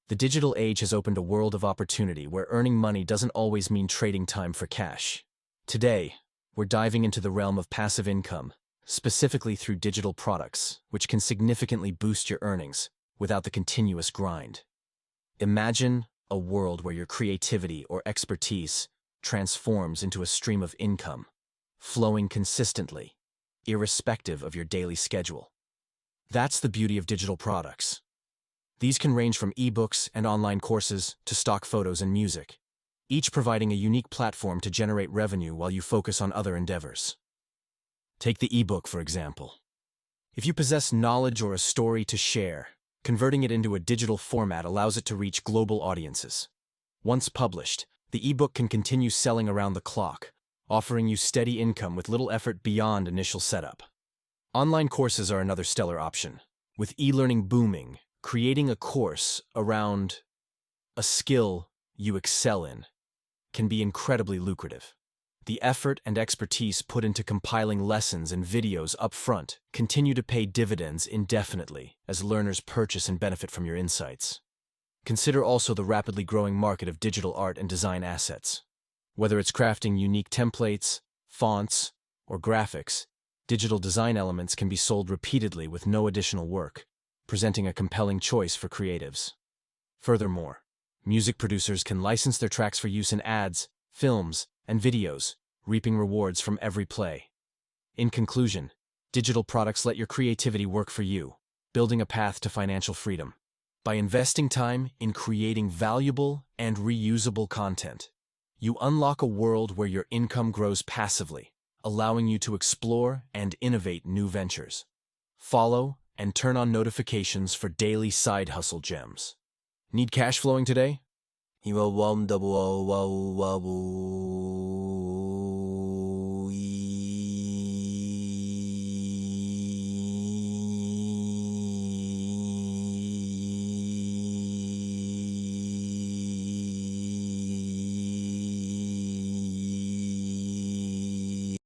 The digital age has opened a world of opportunity where earning money doesn't always mean trading time for cash. Today, we're diving into the realm of passive income, specifically through digital products, which can significantly boost your earnings without the continuous grind. Imagine a world where your creativity or expertise transforms into a stream of income, flowing consistently, irrespective of your daily schedule. That's the beauty of digital products. These can range from ebooks and online courses to stock photos and music, each providing a unique platform to generate revenue while you focus on other endeavors. Take the ebook, for example. If you possess knowledge or a story to share, converting it into a digital format allows it to reach global audiences. Once published, the ebook can continue selling around the clock, offering you steady income with little effort beyond initial setup. Online courses are another stellar option. With e-learning booming, creating a course around a skill you excel in can be incredibly lucrative. The effort and expertise put into compiling lessons and videos upfront continue to pay dividends indefinitely as learners purchase and benefit from your insights. Consider also the rapidly growing market of digital art and design assets. Whether it's crafting unique templates, fonts, or graphics, digital design elements can be sold repeatedly with no additional work, presenting a compelling choice for creatives. Furthermore, music producers can license their tracks for use in ads, films, and videos, reaping rewards from every play. In conclusion, digital products let your creativity work for you, building a path to financial freedom. By investing time in creating valuable and reusable content, you unlock a world where your income grows passively, allowing you to explore and innovate new ventures. Follow and turn on notifications for daily side hustle gems. Need cash flowing today?